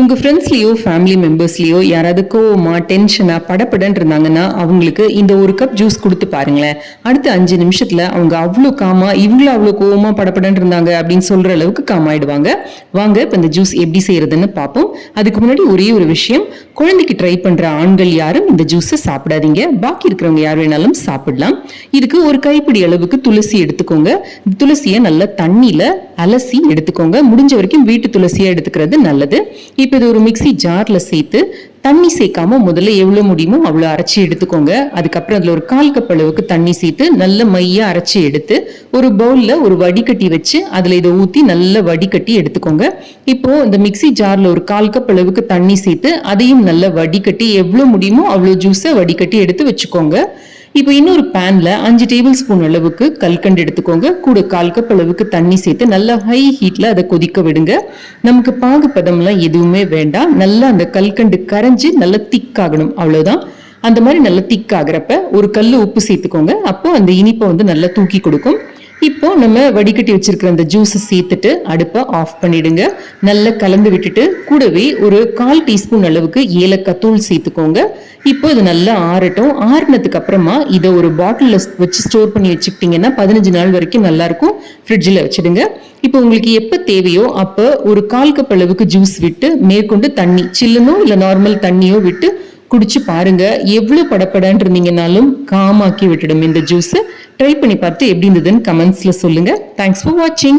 உங்க ஃப்ரெண்ட்ஸ்லயோ ஃபேமிலி மெம்பர்ஸ்லயோ யாராவது கோவமா டென்ஷனா படப்படன்னு இருந்தாங்கன்னா அவங்களுக்கு இந்த ஒரு கப் ஜூஸ் கொடுத்து பாருங்களேன். அடுத்த 5 நிமிஷத்துல அவங்க அவ்வளோ காமா, இவங்களும் அவ்வளோ கோவமா படப்படன்னு இருந்தாங்க அப்படின்னு சொல்ற அளவுக்கு காம் ஆயிடுவாங்க. வாங்க இப்ப இந்த ஜூஸ் எப்படி செய்யறதுன்னு பார்ப்போம். அதுக்கு முன்னாடி ஒரே ஒரு விஷயம், குழந்தைக்கு ட்ரை பண்ற ஆண்கள் யாரும் இந்த ஜூஸை சாப்பிடாதீங்க. பாக்கி இருக்கிறவங்க யார் வேணாலும் சாப்பிடலாம். இதுக்கு ஒரு கைப்பிடி அளவுக்கு துளசி எடுத்துக்கோங்க. துளசியை நல்லா தண்ணியில அலசி எடுத்துக்கோங்க. முடிஞ்ச வரைக்கும் வீட்டு துளசியா எடுத்துக்கிறது நல்லது. இப்ப இது ஒரு மிக்ஸி ஜார்ல சேர்த்து தண்ணி சேர்க்காம முதல்ல எவ்வளவு முடியுமோ அவ்வளவு அரைச்சி எடுத்துக்கோங்க. அதுக்கப்புறம் அதுல ஒரு 1/4 கப் அளவுக்கு தண்ணி சேர்த்து நல்ல மையா அரைச்சி எடுத்து ஒரு பவுல்ல ஒரு வடிகட்டி வச்சு அதுல இதை ஊத்தி நல்ல வடிகட்டி எடுத்துக்கோங்க. இப்போ இந்த மிக்ஸி ஜார்ல ஒரு 1/4 கப் அளவுக்கு தண்ணி சேர்த்து அதையும் நல்ல வடிகட்டி எவ்வளவு முடியுமோ அவ்வளவு ஜூஸை வடிகட்டி எடுத்து வச்சுக்கோங்க. இப்போ இன்னொரு பேன்ல 5 டேபிள் ஸ்பூன் அளவுக்கு கல்கண்டு எடுத்துக்கோங்க. கூட 1/4 கப் அளவுக்கு தண்ணி சேர்த்து நல்லா ஹை ஹீட்ல அதை கொதிக்க விடுங்க. நமக்கு பாகு பதம்லாம் எதுவுமே வேண்டாம். நல்லா அந்த கல்கண்டு கரைஞ்சு நல்லா திக்காகணும், அவ்வளவுதான். அந்த மாதிரி நல்லா திக்காகிறப்ப ஒரு கல்லு உப்பு சேர்த்துக்கோங்க. அப்போ அந்த இனிப்பை நல்லா தூக்கி கொடுக்கும். இப்போ நம்ம வடிகட்டி வச்சிருக்கிற அந்த ஜூஸை சேர்த்துட்டு அடுப்பை ஆஃப் பண்ணிடுங்க. நல்லா கலந்து விட்டுட்டு கூடவே ஒரு 1/4 டீஸ்பூன் அளவுக்கு ஏலக்காய் தூள் சேர்த்துக்கோங்க. இப்போ இது நல்லா ஆறட்டும். ஆறுனதுக்கு அப்புறமா இதை ஒரு பாட்டில் வச்சு ஸ்டோர் பண்ணி வச்சுக்கிட்டீங்கன்னா 15 நாள் வரைக்கும் நல்லா இருக்கும். ஃப்ரிட்ஜில் வச்சிடுங்க. இப்போ உங்களுக்கு எப்போ தேவையோ அப்போ ஒரு 1/4 கப் அளவுக்கு ஜூஸ் விட்டு மேற்கொண்டு தண்ணி, சில்லுனோ இல்லை நார்மல் தண்ணியோ விட்டு குடிச்சு பாருங்க. எவ்வளவு படப்படன்னு இருந்தீங்கன்னாலும் காமாக்கி விட்டுடும் இந்த ஜூஸ். ட்ரை பண்ணி பார்த்து எப்படி இருந்ததுன்னு கமெண்ட்ஸ்ல சொல்லுங்க. தேங்க்ஸ் ஃபார் வாட்சிங்.